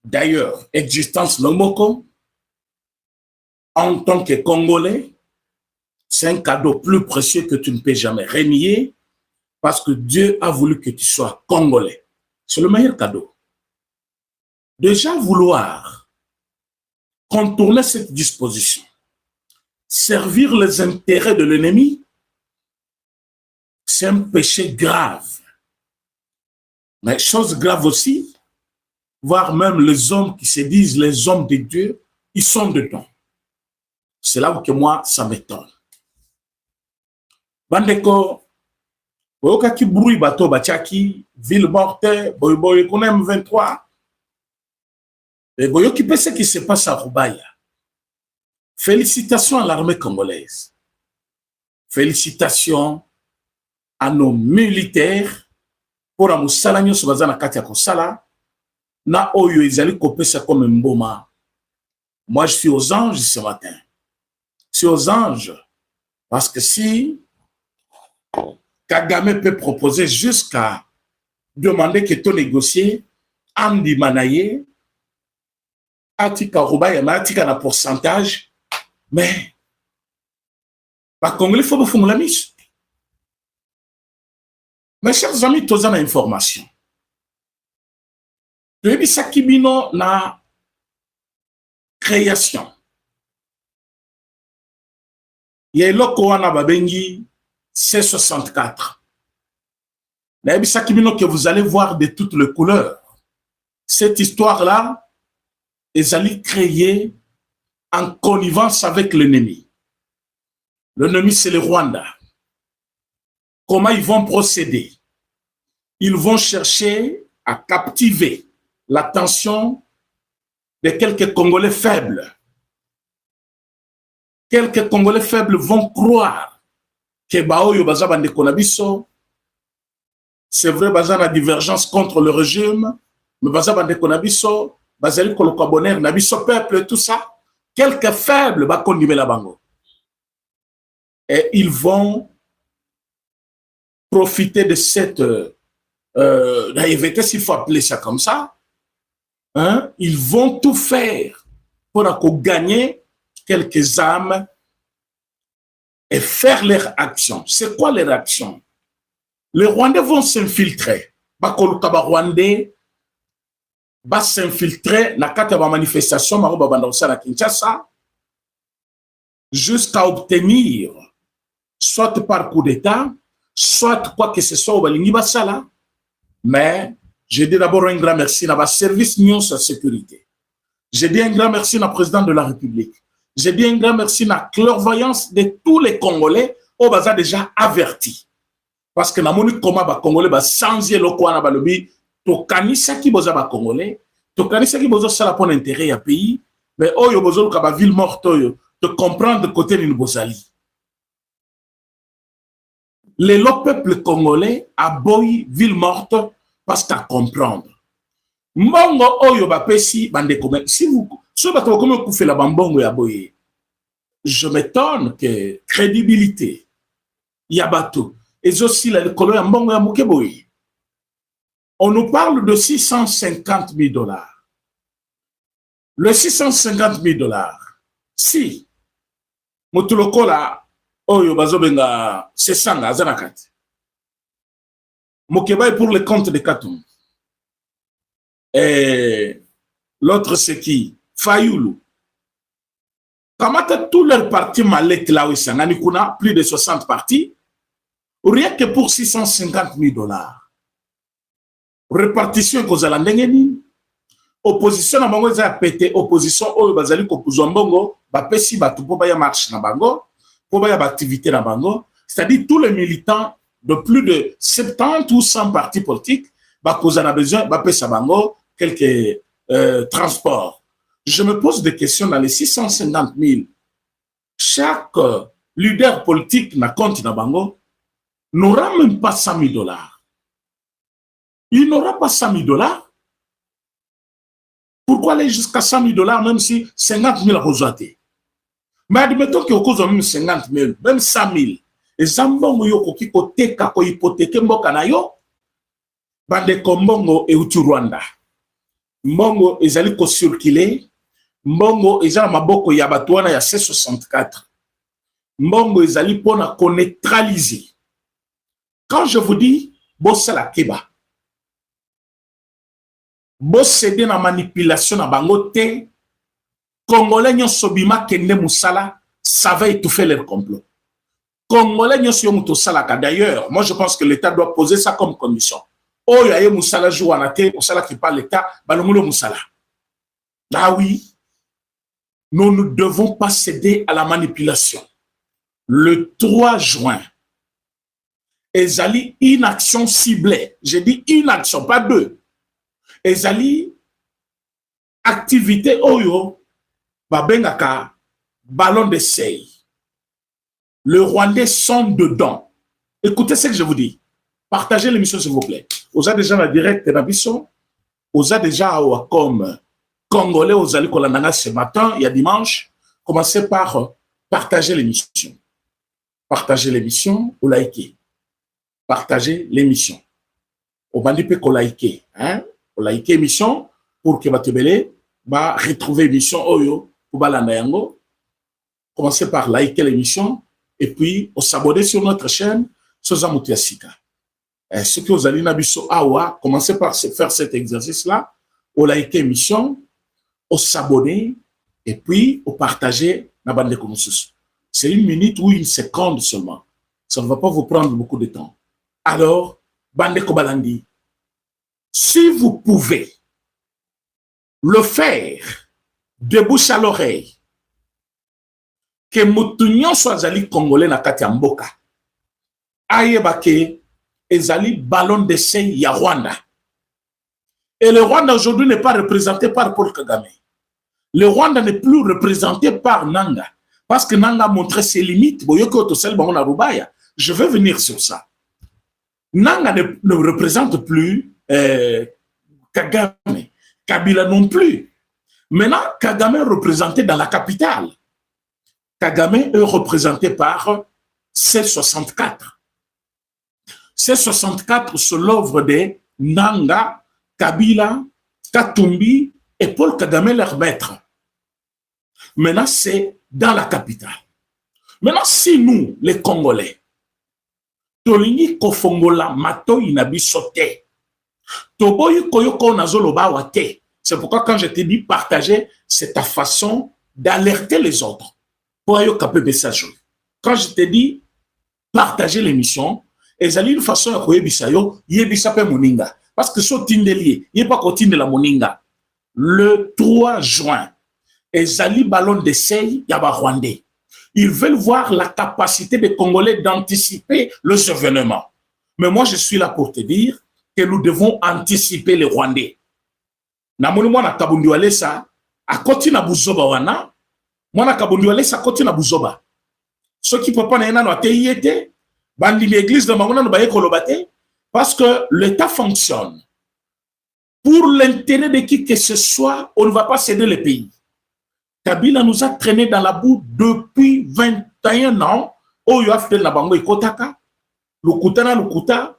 D'ailleurs, existence Lomoko, en tant que Congolais, c'est un cadeau plus précieux que tu ne peux jamais renier parce que Dieu a voulu que tu sois Congolais. C'est le meilleur cadeau. Déjà vouloir contourner cette disposition, servir les intérêts de l'ennemi, c'est un péché grave. Mais chose grave aussi, voire même les hommes qui se disent les hommes de Dieu, ils sont dedans. C'est là où moi, ça m'étonne. Bandeko, boyokaki bruit bato batiaki, ville morte, boy konem 23. Et boyoki pe ce qui se passe à Roubaïa. Félicitations à l'armée congolaise. Félicitations à nos militaires pour la moussala nyoso bazana kati ya kosala na oyo ezali kopesa comme mboma. Moi je suis aux anges ce matin. Je suis aux anges parce que si Kagame peut proposer jusqu'à demander que tu négocies Andi Manaye, Atika Roubaïa, Atika na pourcentage, mais les Congolais, il faut que vous la mise. Mes chers amis, tous en information. Le Sakibino na création. Il y a l'oko wana babengi C64. Le Sakibino que vous allez voir de toutes les couleurs. Cette histoire-là, ils allaient créer en connivence avec l'ennemi. L'ennemi, c'est le Rwanda. Comment ils vont procéder? Ils vont chercher à captiver l'attention de quelques Congolais faibles. Quelques Congolais faibles vont croire que Baoyo Bazaba de Konabiso, c'est vrai, Bazana divergence contre le régime, mais Bazaba de Konabiso, Bazali Kolokaboner, Nabiso peuple, tout ça. Quelques faibles va conduire la bango. Et ils vont profiter de cette naïveté, s'il faut appeler ça comme ça. Hein? Ils vont tout faire pour gagner quelques âmes et faire leur action. C'est quoi leur action? Les Rwandais vont s'infiltrer. Bakoluka Rwandais va s'infiltrer dans la manifestation na Kinshasa jusqu'à obtenir soit par coup d'État, soit quoi que ce soit au Balingi Basala. Mais je dis d'abord un grand merci à la service Union sur la sécurité. Je dis un grand merci à la présidente de la République. Je dis un grand merci à la clairvoyance de tous les Congolais au Baza déjà avertis. Parce que na moni comment ba Congolais ba changer le quoi na balobi to kanisa ki boza ba Congolais, to kanisa ki boza sala pour l'intérêt ya pays, mais oyo bozo ka ba ville morte oyo te comprendre de côté ni bozali. Le peuple congolais a boy ville morte parce qu'à comprendre. Mbongo oyo ba pesi bande comme si vous so ba to comme ku fait la bambongo ya boye. Je m'étonne que crédibilité ya bato et aussi la colo ya mbongo ya mukeboy. On nous parle de 650 000 $. Le 650 000 $, si motulokola oyo bazobenga sesanga azanakati mokeba est pour le compte de Katoum et l'autre c'est qui Fayoulou kamata tous leurs partis malek là où sangani kuna plus de 60 partis rien que pour 650 000 $. Répartition kozala ndengeni opposition na bango za pété opposition oyo bazali ko kuzambongo ba pesi batu po ba ya marche na bango pour ba ya activité na bango, c'est-à-dire tous les militants de plus de 70 ou 100 partis politiques ba kozana besoin ba pesa bango quelques transports. Je me pose des questions dans les 650 000. Chaque leader politique na compte na bango n'aura même pas 100 000 $. Il n'aura pas 100 000 $. Pourquoi aller jusqu'à 100 000 $, même si 50 000 rejointés? Mais admettons qu'il y a même 50 000, même 100 000. Et Zambongo yoko kiko teka ko hypothèque mboka na yo, bande kombongo e utu Rwanda. mbongo ezali ko circuler, mbongo ezali maboko ya batuana ya C64. Mbongo ezali pona ko neutraliser. Quand je vous dis bosala keba, bossede na manipulation na bango te, Congolais nyonso bima kende musala, ça va étouffer leur complot. Congolais nyonso yomuto salaka. D'ailleurs, moi je pense que l'État doit poser ça comme condition. Oh yaye musala jouana te, musala qui parle l'État, balongulo musala. Ah oui, nous ne devons pas céder à la manipulation. Le 3 juin, ezali une action ciblée. J'ai dit une action, pas deux. Ezali activité oyo babengaka ballon d'essai. Le Rwandais sont dedans. Écoutez ce que je vous dis. Partagez l'émission s'il vous plaît. Vous avez déjà la direct d'émission. Vous avez déjà comme Congolais, vous allez kolandanga ce matin, il y a dimanche. Commencez par partager l'émission. Partagez l'émission ou likez. Partagez l'émission. Au bandi peut qu'on like, hein? On like l'émission pour que Batebele va retrouver l'émission Oyo pour balanda yango. Commencez par liker l'émission et puis on s'abonner sur notre chaîne Soza Moutiasika. Ce que vous allez nabiso awa, commencez par faire cet exercice là. On like l'émission, on s'abonner et puis on partager na bande comme ça. C'est 1 minute ou 1 seconde seulement. Ça ne va pas vous prendre beaucoup de temps. Alors, bande kobalandi, si vous pouvez le faire de bouche à l'oreille, que Moutounion soit zali congolais na kati ya mboka, ayebake ezali ballon d'essai ya Rwanda. Et le Rwanda aujourd'hui n'est pas représenté par Paul Kagame. Le Rwanda n'est plus représenté par Nanga. Parce que Nanga a montré ses limites. Je vais venir sur ça. Nanga ne représente plus Kagame. Kabila non plus. Maintenant, Kagame est représenté dans la capitale. Kagame est représenté par C64. C64 c'est l'œuvre de Nanga, Kabila, Katumbi et Paul Kagame, leur maître. Maintenant, c'est dans la capitale. Maintenant, si nous, les Congolais, Tolingi Kofongola Mato Inabi Sote, Toboyi Koyoko Nazoloba Wate, c'est pourquoi quand je t'ai dit partager, c'est ta façon d'alerter les autres. Pour ayokape message. Quand je t'ai dit partager l'émission, ils ont une façon à koyebisa yo, yebisa pe moninga. Parce que so tindelier, il pas continue la moninga. Le 3 juin, ezali ballon d'essai yaba Rwandais. Ils veulent voir la capacité des Congolais d'anticiper le événement. Mais moi, je suis là pour te dire que nous devons anticiper les Rwandais. Namoni mwana kabundi walesa, akoti na buzoba wana, mwana kabundi walesa akoti na buzoba. Ceux qui ne peuvent pas n'ayana no ateyete, bandi l'église de Mangona no baye kolobate, parce que l'État fonctionne. Pour l'intérêt de qui que ce soit, on ne va pas céder le pays. Kabila nous a traîné dans la boue depuis 21 ans. Oyo aftel na bango ekotaka, lukuta,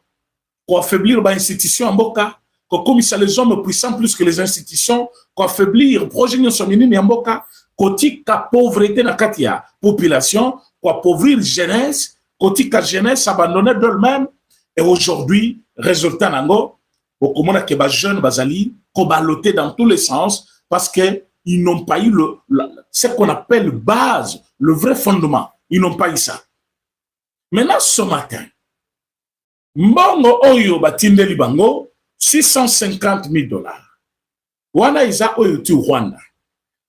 pour affaiblir les institutions en boka, comme ça les hommes puissants plus que les institutions, pour affaiblir projet en boka, kotika pauvreté na katia population, pour appauvrir jeunesse, kotika jeunesse abandonnée d'elle-même. Et aujourd'hui, résultat nango, au commun que les jeunes bazali, kobaloté dans tous les sens, parce que ils n'ont pas eu ce qu'on appelle base, le vrai fondement. Ils n'ont pas eu ça. Maintenant, ce matin, Mbongo Oyo Batindeli Bango, $650,000. Wana isa Oyo tu Rwanda.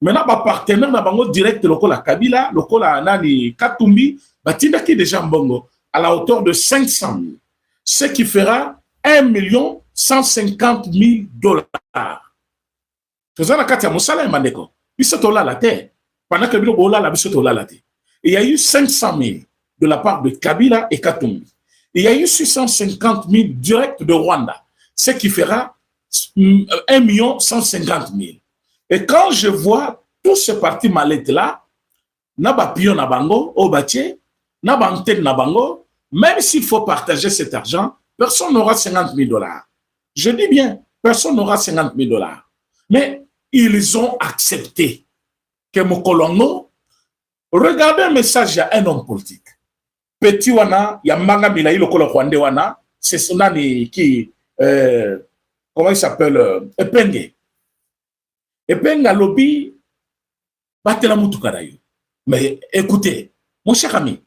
Maintenant, ba partenaire na Bango direct lokola Kabila, lokola Nani Katumbi, Batinda qui déjà Mbongo à la hauteur de 500,000. Ce qui fera $1,150,000. Il y a eu 500,000 de la part de Kabila et Katumbi. Il y a eu 650,000 directs de Rwanda, ce qui fera 1,150,000. Et quand je vois tous ces partis mallettes là, naba pion na bango, obatie, naba antenne na bango, même s'il faut partager cet argent, personne n'aura $50,000. Je dis bien, personne n'aura $50,000. Mais ils ont accepté que Mokolongo, regardez un message à un homme politique. Petit wana, ya manga milaï le kolo Rwandais wana, c'est son ami qui, comment il s'appelle, Epenge. Epenge lobby, batela mutukarayo. Mais écoutez, mon cher ami,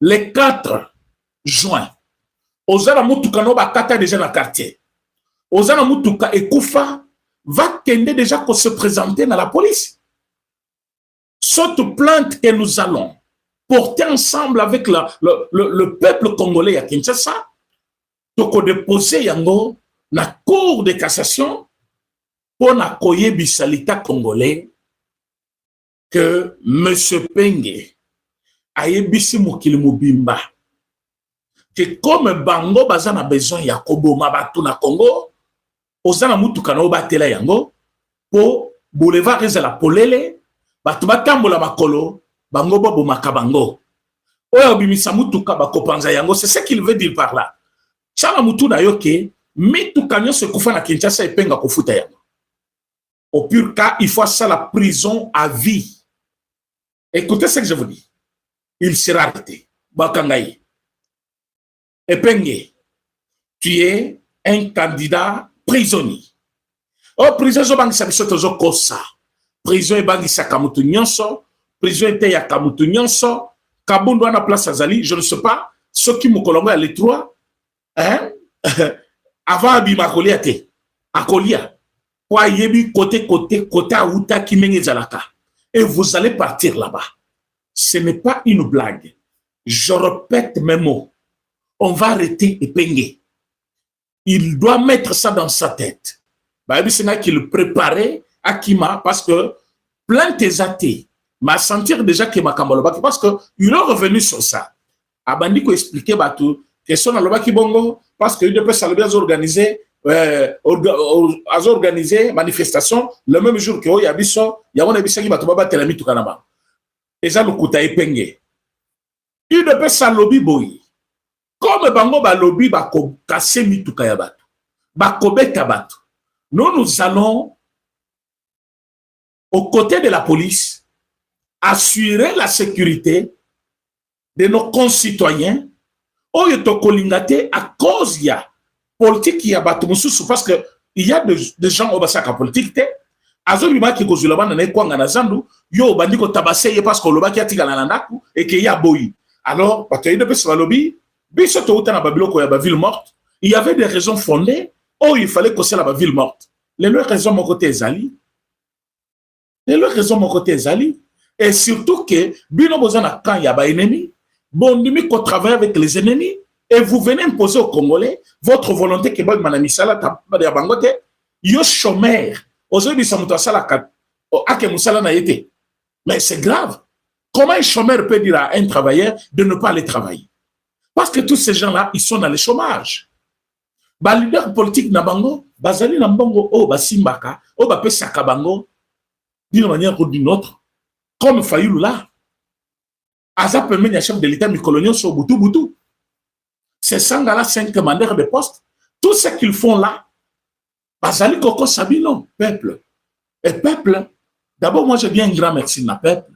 le 4 juin, Ozana Mutuka no bakata déjà dans le quartier. Ozana Mutuka et Koufa va tendre déjà qu'on se présenter dans la police. Cette plainte que nous allons porter ensemble avec le peuple congolais à Kinshasa, donc déposer yango la cour de cassation pour na koye bisalita congolais que M. Penge a yebisi mokili mobimba que comme bango bazana besoin ya koboma batu na Congo, ozana mutuka na obatela yango po boulevard ezala polele batu batambola makolo bango bobomaka bango oyo bimisa mutuka bakopanza yango. C'est ce qu'il veut dire par là. Chana mutu na yoke mituka nyonso kufa na Kinshasa epenga kofuta yango. Au pur cas, il faut ça la prison à vie. Écoutez ce que je vous dis. Il sera arrêté. Bakangaï. Epenge, tu es un candidat prisonnier. Oh, prison bangi sabiso tozo kosa. Prison bangi sakamutu nyonso, prison était ya kamutu nyonso, Kabundo na place azali, je ne sais pas, ceux qui mokolongo ya les trois, hein, avant abima kolia te, akolia, kwa yebi côté aouta ki menge zalaka, et vous allez partir là-bas. Ce n'est pas une blague. Je répète mes mots. On va arrêter Epenge. Il doit mettre ça dans sa tête. C'est qu'il préparait Akima parce que plein tes athées m'a sentir déjà que Makambolobaki parce que il est revenu sur ça. Abandiko expliquer batou que son alobaki bongo parce que il peut s'allober à organiser manifestation le même jour que Oyabiso Yawona qui batou baba telami tukanaba. Et ça le kuta Epenge. Il ne peut s'allober boy. Comme bango ba lobby ba ko kase mituka ya bato ba ko beta bato, nous allons aux côtés de la police assurer la sécurité de nos concitoyens oyo to kolingate à cause ya politique ya bato mususu parce que il y a des gens au basaka politique te azoli ba ki kozula bana na kwanga na zandu yo bandiko tabaseye parce que lobaki atika na ndaku et que ya boyi alors bato yi de pesa lobby. Il y avait des raisons fondées. Oh, il fallait que c'est la ville morte. Les raisons mon côté Zali. Et surtout que, bino bozana quand il y a des ennemis, bon, nous qu'on travaille avec les ennemis, et vous venez imposer aux Congolais votre volonté que bon, manami sala tabadia bangote, yo chômeur. Aujourd'hui, ça m'a sala ake musala na yete. Mais c'est grave. Comment un chômeur peut dire à un travailleur de ne pas aller travailler? Parce que tous ces gens-là, ils sont dans le chômage. Ba leader politique na bango, bazali na bango o basimbaka, o ba pesaka bango d'une manière ou d'une autre, comme Fayulu là. Aza premier chef de l'État mi-colonial sur Boutou. Ces 5 là 5 mandats de poste, tout ce qu'ils font là, bazali koko sabino, peuple. Et peuple, d'abord moi je dis un grand merci na peuple.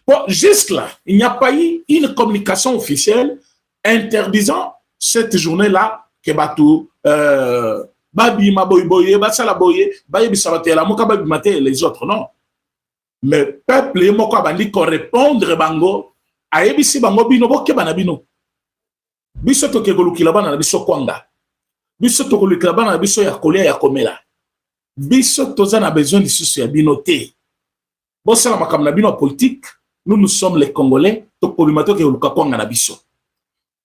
Bon, jusque là, il n'y a pas eu une communication officielle interdisant cette journée-là que Batou, Babi Maboyboye, Batsala Boye, Baye Bissabatela, Mokababi Mate et les autres, non. Mais peuple et Mokabandi qu'on répondre Bango, a Ebisi Bango Bino, Boke Banabino. Biso Tokegolu Kilabana, Biso Kwanga. Biso Tokegolu Kilabana, Biso Yakolia Yakomela. Biso Tozan a besoin de souci à binoté. Bon, c'est la Makamna Bino politique. Nous sommes les Congolais, Tokobimato Keoluka Kwanga Nabiso.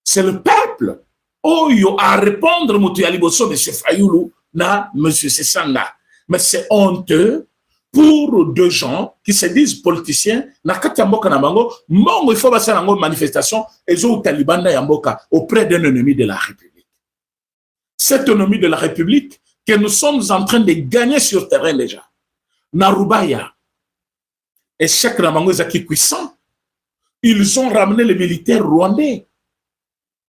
C'est le peuple Oyo à répondre Moutou Yaliboso de ce Fayoulou na M. Sessanga. Mais c'est honteux pour deux gens qui se disent politiciens na Katamboka na Bango, il faut passer une manifestation et zo Taliban na Yamboka auprès d'un ennemi de la République. Cet ennemi de la République que nous sommes en train de gagner sur terrain déjà. Narubaya et chaque Ramango Zaki puissant, ils ont ramené les militaires rwandais.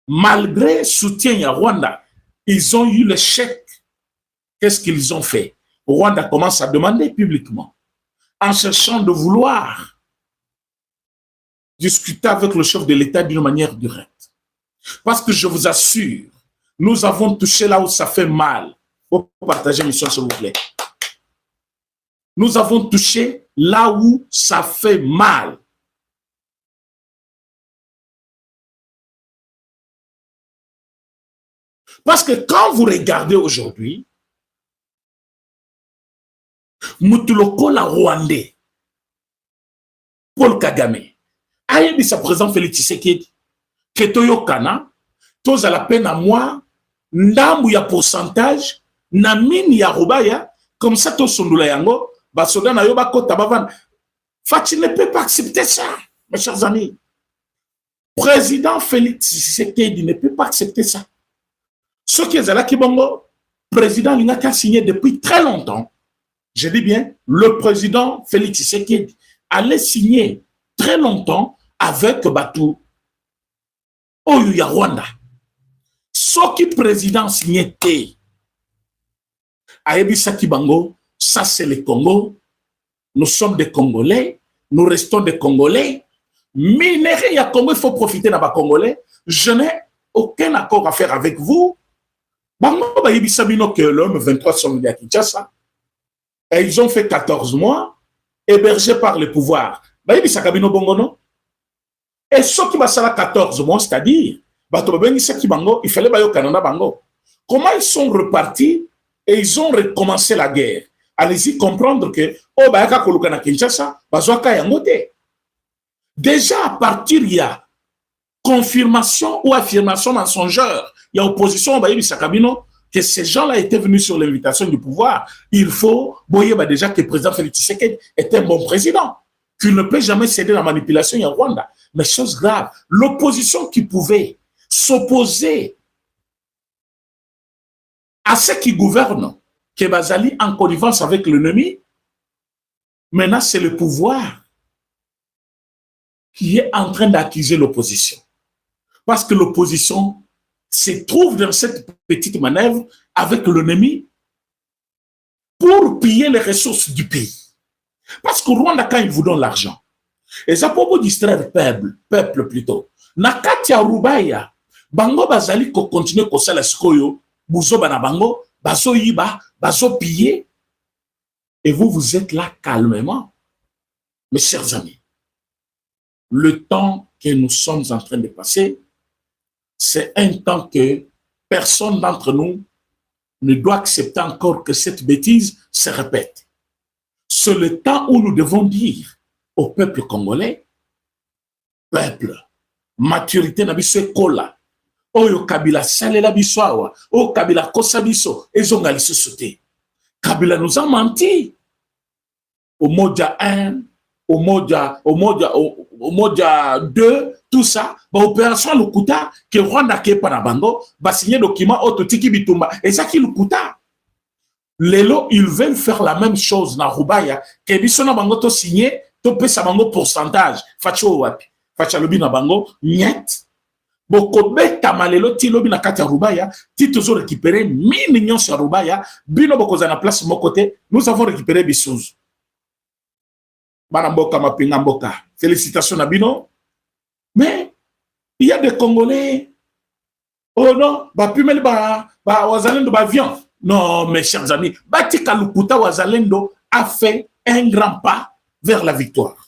Malgré soutien à Rwanda, ils ont eu l'échec. Qu'est-ce qu'ils ont fait? Rwanda commence à demander publiquement, en cherchant de vouloir discuter avec le chef de l'État d'une manière directe. Parce que je vous assure, nous avons touché là où ça fait mal. Vous partagez mission, s'il vous plaît. Nous avons touché là où ça fait mal. Parce que quand vous regardez aujourd'hui, Mutuloko la Rwandais, Paul Kagame, ayebi sa président Félix Tshisekedi, que toyokana, toza la peine à moi, ndambu ya pourcentage, na mini ya Rubaya, comme ça to sondula yango, basoda na yo bakota bavan. Fati ne peut pas accepter ça, mes chers amis. Président Félix Tshisekedi ne peut pas accepter ça. Ce qui est là qui bongo, président Lingaka a signé depuis très longtemps. Je dis bien, le président Félix Tshisekedi allait signer très longtemps avec Batou Oyuya Rwanda. Ce qui président signé Ayebi Sakibango, ça c'est le Congo. Nous sommes des Congolais, nous restons des Congolais. Minerai ya Congo, il faut profiter de la Congolais. Je n'ai aucun accord à faire avec vous. Bango Bayebi Sabino que l'homme 23 sont venus à Kinshasa. Et ils ont fait 14 mois, hébergés par le pouvoir. Bayebi Sakabino Bongono. Et ceux qui va 14 mois, c'est-à-dire, il fallait bayo Canada Bango. Comment ils sont repartis et ils ont recommencé la guerre? Allez-y comprendre que oh bayaka kolukana Kinshasa, bazoaka yangote. Déjà à partir il y a confirmation ou affirmation mensongère, il y a opposition bayebi Sakabino que ces gens-là étaient venus sur l'invitation du pouvoir. Il faut voyez déjà que le président Félix Tshisekedi est un bon président, qu'il ne peut jamais céder à la manipulation en Rwanda. Mais chose grave, l'opposition qui pouvait s'opposer à ceux qui gouvernent, qui basali en connivence avec l'ennemi, maintenant c'est le pouvoir qui est en train d'accuser l'opposition. Parce que l'opposition se trouve dans cette petite manœuvre avec l'ennemi pour piller les ressources du pays. Parce que Rwanda, quand ils vous donnent l'argent, et ça pour vous distraire peuple plutôt. Nakati ya Rubaya, bango bazali ko continuer ko sala sikoyo, buzo bana bango, bazo yiba, bazo piller. Et vous êtes là calmement. Mes chers amis, le temps que nous sommes en train de passer, c'est un temps que personne d'entre nous ne doit accepter encore que cette bêtise se répète. C'est le temps où nous devons dire au peuple congolais, peuple, maturité na biso ekola, oyo Kabila salela biso awa, oyo Kabila kosa biso, ezonga lisusu te. Kabila nous a menti. Au Moja 1, au Moja 2, tout ça, opération Lukuta, que Rwanda ke panabango, signer document autotiki bitumba, et ça qui Lukuta. Lelo, ils veulent faire la même chose na Rubaya, que biso na bango to signé, to pesa bango pourcentage, facho wapi, facha lobi na bango, niet. Boko beta malelo ti lobi na kati ya Rubaya, ti toujours récupérer 1000 millions sur Rubaya, bino boko za na place mon côté, nous avons récupéré bisouz. Banamboka mapinga mboka. Félicitations à Bino. Mais il y a des Congolais. Oh non, pumel wazalendo avion. Non, mes chers amis, Batika Lukuta Wazalendo a fait un grand pas vers la victoire.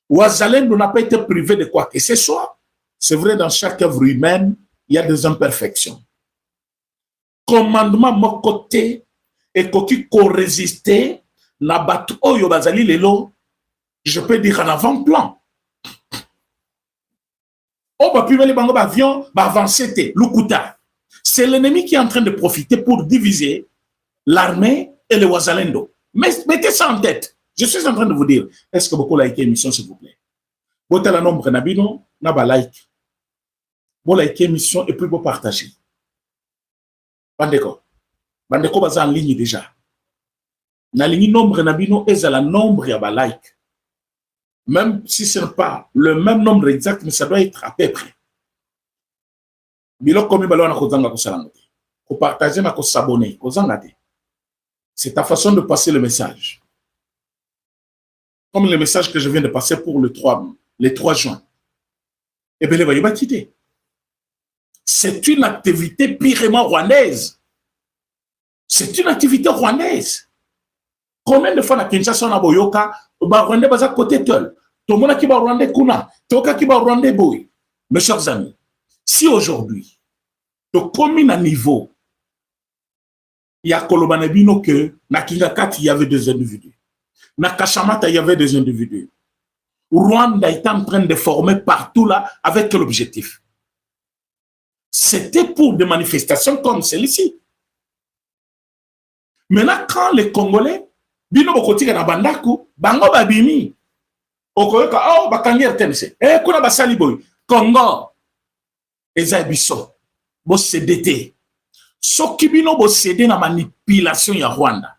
Wazalendo n'a pas été privé de quoi que ce soit. C'est vrai, dans chaque œuvre humaine, il y a des imperfections. Commandement mon côté et qui co-résisté na batu oyo bazali lelo. Je peux dire en avant-plan. Oh, avion, avancer, Lukuta. C'est l'ennemi qui est en train de profiter pour diviser l'armée et le Wazalendo. Mais mettez ça en tête. Je suis en train de vous dire, est-ce que beaucoup likez l'émission, s'il vous plaît? Vous avez le nombre nabino, naba like. Vous likez l'émission et puis vous partagez. Bandeko. Bandeko baza en ligne déjà. Na ligne nombre nabino est à la nombre ya ba like. Même si ce n'est pas le même nombre exact, mais ça doit être à peu près. Bilo komi balo na kozanga ko salango. Ko partager na ko s'abonner, ko zanga te. C'est ta façon de passer le message. Comme le message que je viens de passer pour le 3 juin. Eh bien, il va quitter. C'est une activité purement rwandaise. C'est une activité rwandaise. Combien de fois na Kinshasa on a boyoka, ba Rwandais baza côté tel. Tout le monde qui va Rwandais kuna, toka qui va Rwandais boy. Mes chers amis, si aujourd'hui, tu commune à niveau, il y a Kolobanebino que na Kingakat il y avait des individus. Na Kachamata il y avait des individus. Rwanda est en train de former partout là avec quel objectif? C'était pour des manifestations comme celle-ci. Maintenant, quand les Congolais, bino bokotika na bandaku, bango babimi, okoyoka, oh, bakangi RTNC, kuna basali boy, Congo, eza biso, bo CDT. Soki bino bo cédé na manipulation ya Rwanda.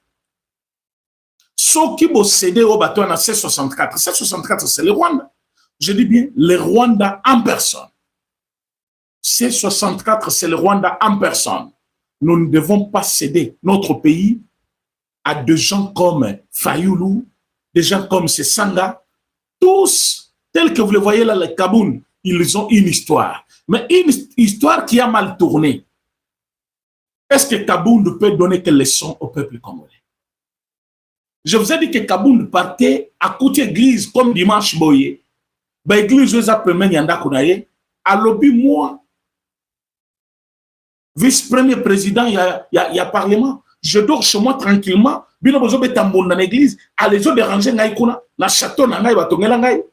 Soki bo cédé au bateau na C64. C64, c'est le Rwanda. Je dis bien, le Rwanda en personne. C64, c'est le Rwanda en personne. Nous ne devons pas céder notre pays à des gens comme Fayoulou, des gens comme Sessanga, tous, tels que vous le voyez là, les Kaboun, ils ont une histoire. Mais une histoire qui a mal tourné. Est-ce que Kaboun peut donner quelle leçon au peuple congolais? Je vous ai dit que Kaboun partait à côté d'église comme dimanche boye. Ben église vous appelez Yanda Kounaye. À l'objet moi, vice-premier président, il y a parlement. Je dors chez moi tranquillement. Bino bozo betambo dans l'église. Allez zo déranger ngai kuna. Na château na ngai batongela ngai.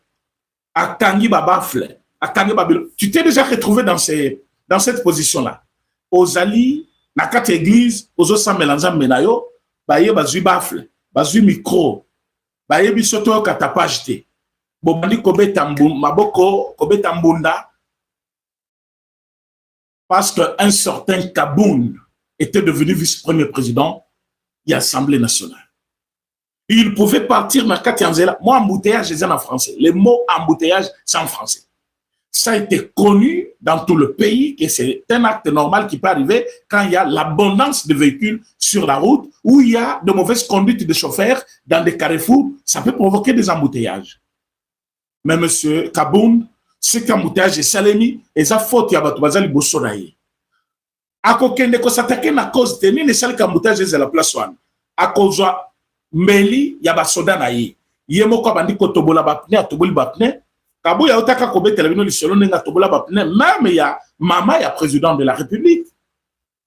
Akangi babafle. Akangi babilo. Tu t'es déjà retrouvé dans cette position-là. Aux alliés, na quatre églises, aux autres mélangeant menayo, baye bazui bafle, bazui micro, baye bisoto katapage te. Bobandi kobetambu maboko kobetambunda. Parce qu'un certain Kaboun était devenu vice-premier président de l'Assemblée nationale. Il pouvait partir dans Katianzela. Moi, embouteillage, je dis en français. Les mots embouteillage, c'est en français. Ça a été connu dans tout le pays que c'est un acte normal qui peut arriver quand il y a l'abondance de véhicules sur la route ou il y a de mauvaises conduites de chauffeurs dans des carrefours. Ça peut provoquer des embouteillages. Mais M. Kaboun, ce qu'embouteillage est salemi, et ça faute, il y a batouazali bosonaye. A kokende ko s'attaquer na cause de nini sali kambouteillage de la place one. A cause meli, il y a basoda na ye. Yemo ko bandi ko tobola bapne, atoboli bapne. Kabou ya otaka ko betela bino lisolo nenga tobola bapne. Même il y a maman, il y a président de la République.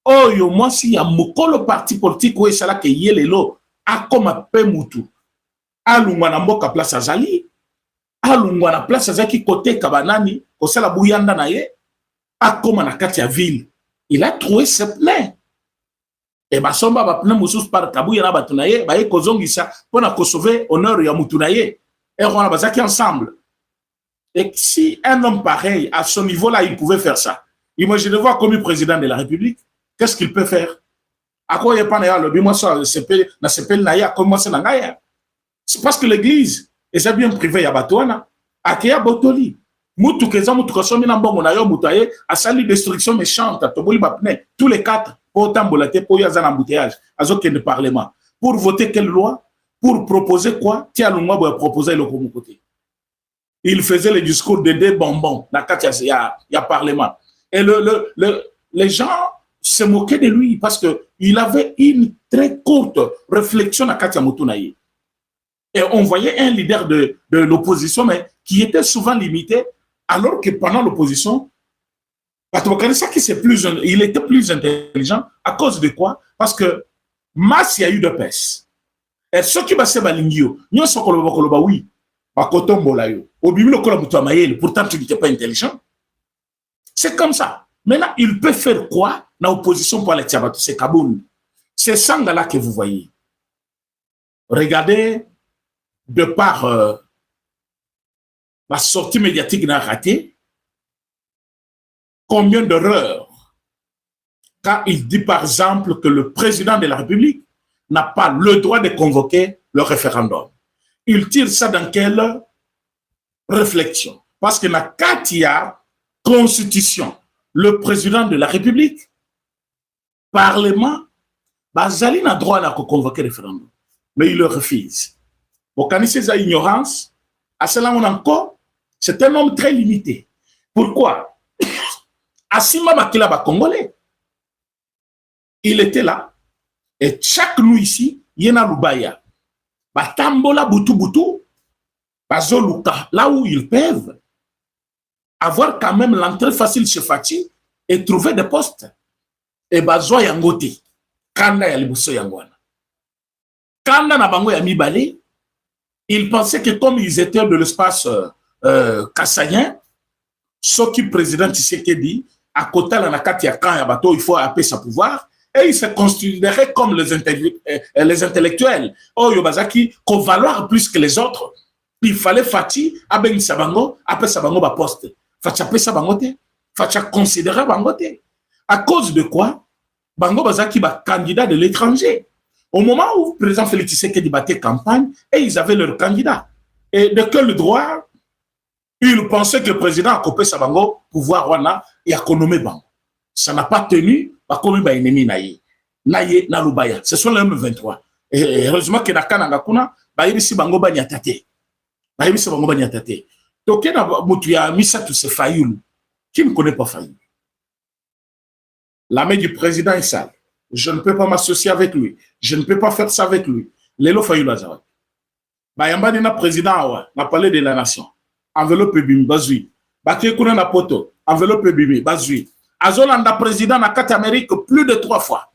Oh yo moi si ya mokolo parti politique ou esala ke yelelo akoma pe mutu. Alungwa na mboka place azali. Alungwa na place azaki côté kabanani, ko sala buyanda na ye. Akoma na kati ya ville. Il a trouvé ses pleins. Et basomba ba plein musus par Kabouya na batunaye, ba ekozongisa pona ko sauver honneur ya mutunaye. Et on a bazaki ensemble. Et si un homme pareil, à ce niveau-là, il pouvait faire ça, imaginez-vous comme président de la République, qu'est-ce qu'il peut faire? À quoi il n'y a pas le bimoi na sepel na ya comme ça na. C'est parce que l'église est bien privée ya batouana, akeya botoli. Mutu keza mutu kosomi na mbongo na yo mutaye asali destruction méchante toboli bapne tous les quatre pour tambolate pour yaza na embouteillage azoke de parlement pour voter quelle loi pour proposer quoi tia lungwa boya proposer le comme côté il faisait le discours de des bonbons na katia ya parlement et les gens se moquaient de lui parce que il avait une très courte réflexion na katia mutunaye et on voyait un leader de l'opposition mais qui était souvent limité. Alors que pendant l'opposition, il était plus intelligent. À cause de quoi? Parce que masse, il y a eu de pèse. Et ce qui va se balingio, nous sommes oui, pourtant tu n'étais pas intelligent. C'est comme ça. Maintenant, il peut faire quoi dans l'opposition pour les Tiabatou? C'est Kaboun. C'est Sangala que vous voyez. Regardez, de par la sortie médiatique n'a raté. Combien d'erreurs? Quand il dit par exemple que le président de la République n'a pas le droit de convoquer le référendum. Il tire ça dans quelle réflexion? Parce que la Katia Constitution, le président de la République, Parlement, bazali na droit à convoquer référendum. Mais il le refuse. Bon, quand c'est sa ignorance, à cela on encore, c'est un homme très limité. Pourquoi? Asima Makila ba Congolais. Il était là. Et chaque nuit ici, il y a Lubaya. Batambola Boutou Boutou. Bazoluka, là où ils peuvent avoir quand même l'entrée facile chez Fati et trouver des postes. Et Bazo Yangote. Kanda ya libuso Yangwana. Kanda na bango ya Mibale. Ils pensaient que comme ils étaient de l'espace kassayen, ce qui président Tshisekedi, à côté de la carte bateau, il faut appeler sa pouvoir, et ils se considéraient comme les intellectuels. Oh, Yobazaki, qu'on valoir plus que les autres. Il fallait Fati, Aben Sabango, appeler Sabango ba poste. Fati appeler Sabangote, Fati considérer Bangote. À cause de quoi? Bango Bazaki ba candidat de l'étranger. Au moment où le président Félix Tshisekedi battait campagne, et ils avaient leur candidat. Et de quel droit? Ils pensaient que le président a coupé Sabango, pouvoir wana, et a nommé Bango. Ça n'a pas tenu, bah comme ba ennemi naïe. Naïe na Lubaya. Ce sont les M23. Et heureusement que Naka Nangakuna, bah yebisi Bango ba nyatate. Bah yebisi Bango ba nyatate. Donc il y a mutu ya misa tout ce Fayoulou. Qui ne connaît pas Fayoulou? La main du président est sale. Je ne peux pas m'associer avec lui. Je ne peux pas faire ça avec lui. Lelo Fayoulou Azawad. Bayamba na président awa, na palais de la nation. Enveloppe bimi bazui. Baké kuna na poto, enveloppe bimi bazui. Azolanda président na carte Amérique plus de 3 fois.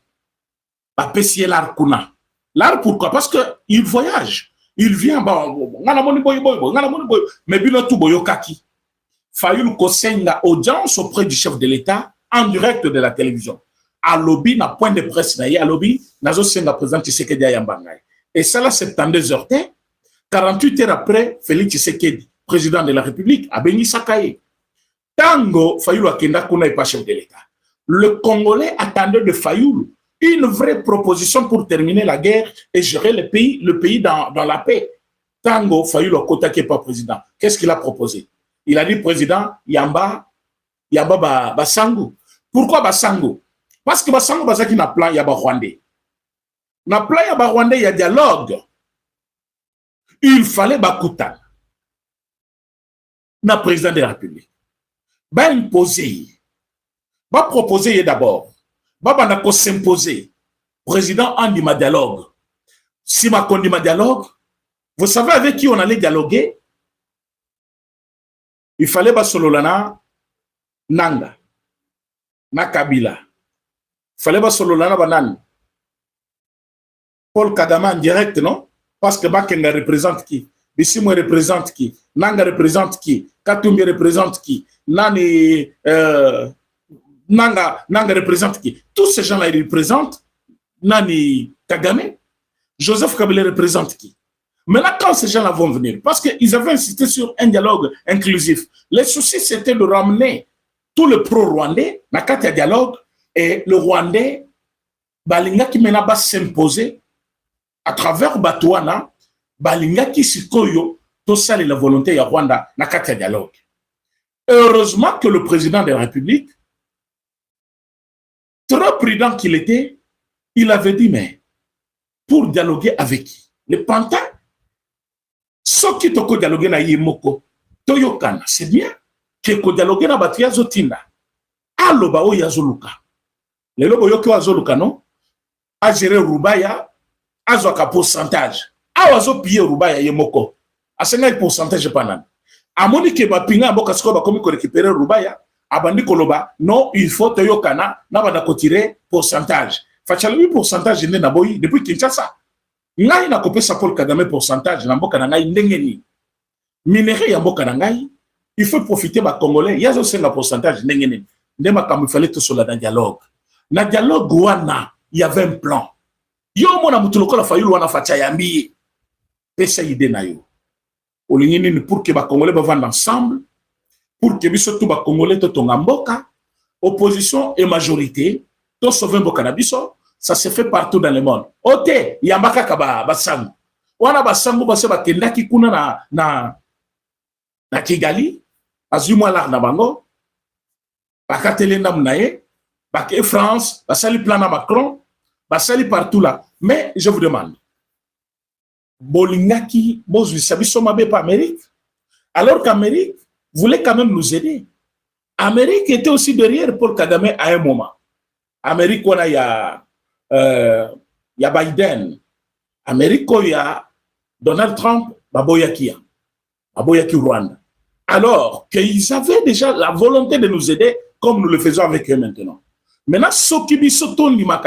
Ba pesier l'art kuna. L'art pourquoi? Parce que il voyage. Il vient ngana moni boy ngana moni boy mais bilo tout boyokaki. Fayoulou kosenga audience auprès du chef de l'État en direct de la télévision. À lobby na point de presse na à lobby nazo senga président Tshisekedi Yambangay. Et ça là 72 heures 48 heures après Félix Tshisekedi président de la République a béni Sakaye. Tango Fayoulou akenda kuna pas chef de l'État. Le Congolais attendait de Fayoulou une vraie proposition pour terminer la guerre et gérer le pays dans la paix. Tango Fayoulou Kotake pas président. Qu'est-ce qu'il a proposé? Il a dit président Yamba Basango. Pourquoi Basango? Parce que Basango Bazaki na plan Yaba Rwandais. Na plan Yaba Rwandais, il y a dialogue. Il fallait Bakutan. Na président de la République. Ba imposer. Ba proposer d'abord. Ba banako s'imposer. Président Andima dialogue. Si ma condima dialogue, vous savez avec qui on allait dialoguer? Il fallait Basololana Nanga. Na Kabila. Il fallait Basololana Banan. Paul Kagame en direct, non? Parce que Bakenga représente qui? Bissimo représente qui? Nanga représente qui? Katumbi représente qui? Nani Nanga représente qui? Tous ces gens-là, ils représentent Nani Kagame. Joseph Kabila représente qui? Maintenant, quand ces gens-là vont venir, parce qu'ils avaient insisté sur un dialogue inclusif, le souci, c'était de ramener tout le pro-rwandais dans le dialogue et le rwandais, Balinga qui maintenant va s'imposer à travers Batouana, Balinga qui s'ikoyo, tout ça, la volonté de Rwanda dans le dialogue. Heureusement que le président de la République, trop prudent qu'il était, il avait dit, mais pour dialoguer avec qui? Le pantin? Ce qui toko dialoguer na yemoko, toyokana, c'est bien. Que ko dialoguer na batia zotinda. Alo ba o yazoluka. Le lobo yoki wazoluka non? A gérer Rubaya, azo ka pourcentage. A wazo piye Rubaya yemoko. A 50% panan. A moni ke ba pinga mboka sko ba komi ko récupérer Rubaya, abandi koloba, non, il faut toyokana na ba ko tirer pourcentage. Fachala 8% ne na boyi depuis Kinshasa. Ngai na kopesa Paul Kagame pourcentage na mboka na ngai ndengeni. Minerai ya mboka na ngai, il faut profiter ba Congolais, yazo senga pourcentage ndengeni. Ndema comme il fallait tout cela dans dialogue. Na dialogue wana, il y avait un plan. Yo mona mutuloko la Fayoulou wana facha yambi. Pesa ide na yo. Olingini pour que ba Congolais ba vendre ensemble, pour que biso tout ba Congolais to tonga mboka, opposition et majorité, to sauver mboka na biso. Ça se fait partout dans le monde. Ote, yambaka kaba basangu. Wana basangu base bakendaki kuna na Kigali, azumwa la na bango. Bakatele na munaye, bake France, basali plan na Macron, basali partout là. Mais je vous demande, Bolingaki, pas Amérique, alors qu'Amérique voulait quand même nous aider. Amérique était aussi derrière Paul Kagame à un moment. Amérique, il y a Biden. Amérique, il y a Donald Trump, Baboyaki Rwanda. Alors qu'ils avaient déjà la volonté de nous aider, comme nous le faisons avec eux maintenant. Maintenant, ce qui dit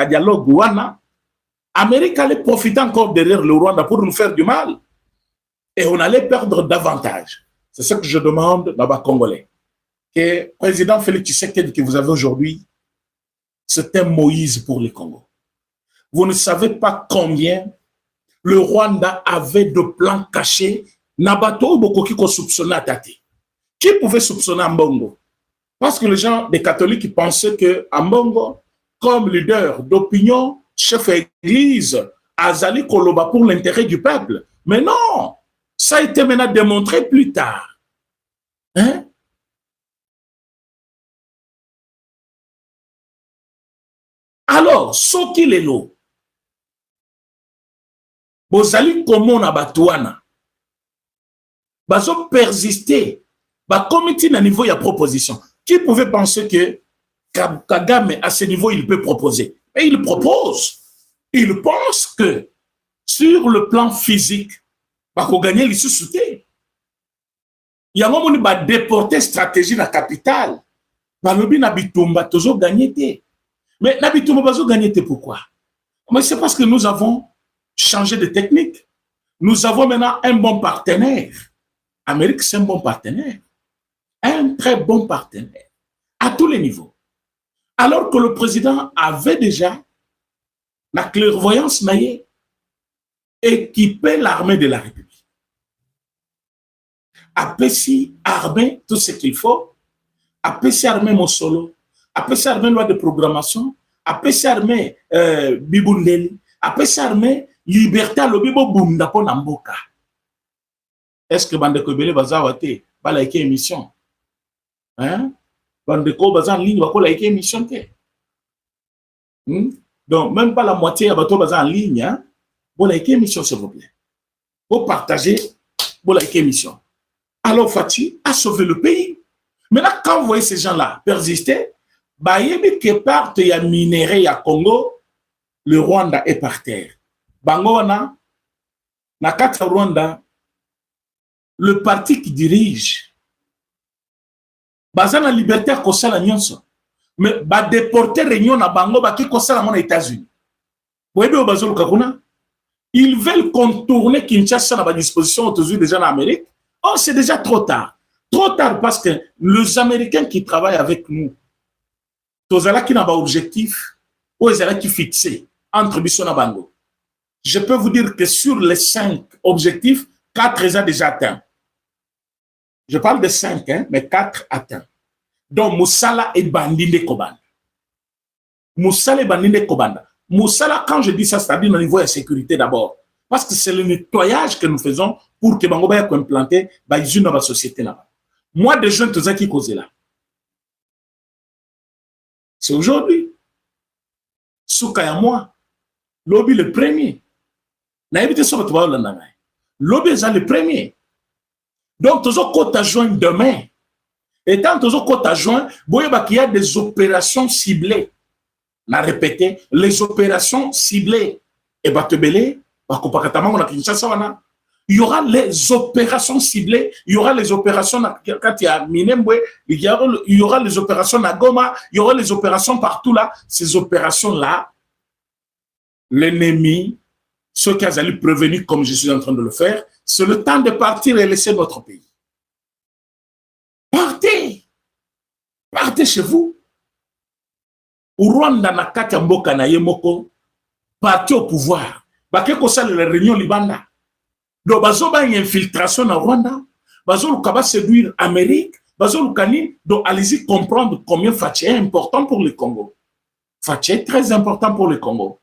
dialogue, Amérique allait profiter encore derrière le Rwanda pour nous faire du mal. Et on allait perdre davantage. C'est ce que je demande dans les Congolais. Que le président Félix Tshisekedi que vous avez aujourd'hui, c'est un Moïse pour les Congos. Vous ne savez pas combien le Rwanda avait de plans cachés. Nabato Bokoki ko soupçonnait à Tate. Qui pouvait soupçonner Ambongo? Parce que les gens des catholiques pensaient que Ambongo, comme leader d'opinion, chef d'église, Azali Koloba pour l'intérêt du peuple. Mais non, ça a été maintenant démontré plus tard. Hein? Alors, ce qui est là, Bozali Komo na Batouana, Bazo persister, comité à niveau, il y a proposition. Qui pouvait penser que Kagame, à ce niveau, il peut proposer? Et il propose. Il pense que sur le plan physique, il va gagner les sous-soutés. Il y a un moment où il va déporter stratégie dans la capitale. Il va gagner. Mais Nabitumba va gagner pourquoi? Mais c'est parce que nous avons changé de technique. Nous avons maintenant un bon partenaire. Amérique, c'est un bon partenaire. Un très bon partenaire. À tous les niveaux. Alors que le président avait déjà la clairvoyance naïe équipé l'armée de la République. Apesi armée tout ce qu'il faut. Apesi armée Mosolo. Apesi armée loi de programmation. Apesi armée Bibundeli. Apesi armée liberté à l'obibo bunda po namboka. Est-ce que Bandeko Bele Bazawate va liker émission? Hein? Bandeko Bazan en ligne va liker émission? Donc, même pas la moitié à Bato Bazan en ligne, hein? Vous likez émission, s'il vous plaît. Vous partagez, vous likez émission. Alors, Fati a sauvé le pays. Maintenant, quand vous voyez ces gens-là persister, bah, il y a quelque part, il y a minéré, il y a Congo, le Rwanda est par terre. Bango, na kata Rwanda, le parti qui dirige, Bazan la liberté à Kosa la nyonso. Mais ba déporter réunion na Bango, ba qui Kosa la mon États-Unis. Vous voyez, Bazolo Kakuna? Ils veulent contourner Kinshasa à la disposition aujourd'hui déjà en Amérique. Oh, c'est déjà trop tard. Trop tard parce que les Américains qui travaillent avec nous, tous ceux qui n'ont pas d'objectif, ou ceux qui fixés entre Bisson et Bango. Je peux vous dire que sur les 5 objectifs, 4 ont déjà atteints. Je parle de 5, hein, mais 4 atteints. Donc, Moussala et Bandinde Kobanda. Moussala et Bandinde Kobanda. Moussala, quand je dis ça, c'est-à-dire au niveau de la sécurité d'abord. Parce que c'est le nettoyage que nous faisons pour que Bango Baya soit implanté dans la société là-bas. Moi, des jeunes, tous ceux qui causent là. C'est aujourd'hui. Soukaya moi. Lobby le premier. Naïbité sur le toit, Lobby est le premier. Donc, tous ceux qui joindre demain. Et tant tous ceux qui joindre, il y a des opérations ciblées. On a répété, les opérations ciblées. Et Batebele, il y aura les opérations ciblées, il y aura les opérations quand il y a Minembwe, il y aura les opérations à Goma, il y aura les opérations partout là. Ces opérations-là, l'ennemi, ceux qui ont allé prévenir comme je suis en train de le faire, c'est le temps de partir et laisser notre pays. Partez! Partez chez vous. Au Rwanda, Nakata Mboka na Yemoko, parti au pouvoir. Bakeko sale les réunions Libanda. Donc, bazo ba une infiltration na Rwanda. Bazo lukaba séduire Amérique. Bazo lukani. Donc, allez-y comprendre combien Fachi est important pour le Congo. Fachi est très important pour le Congo.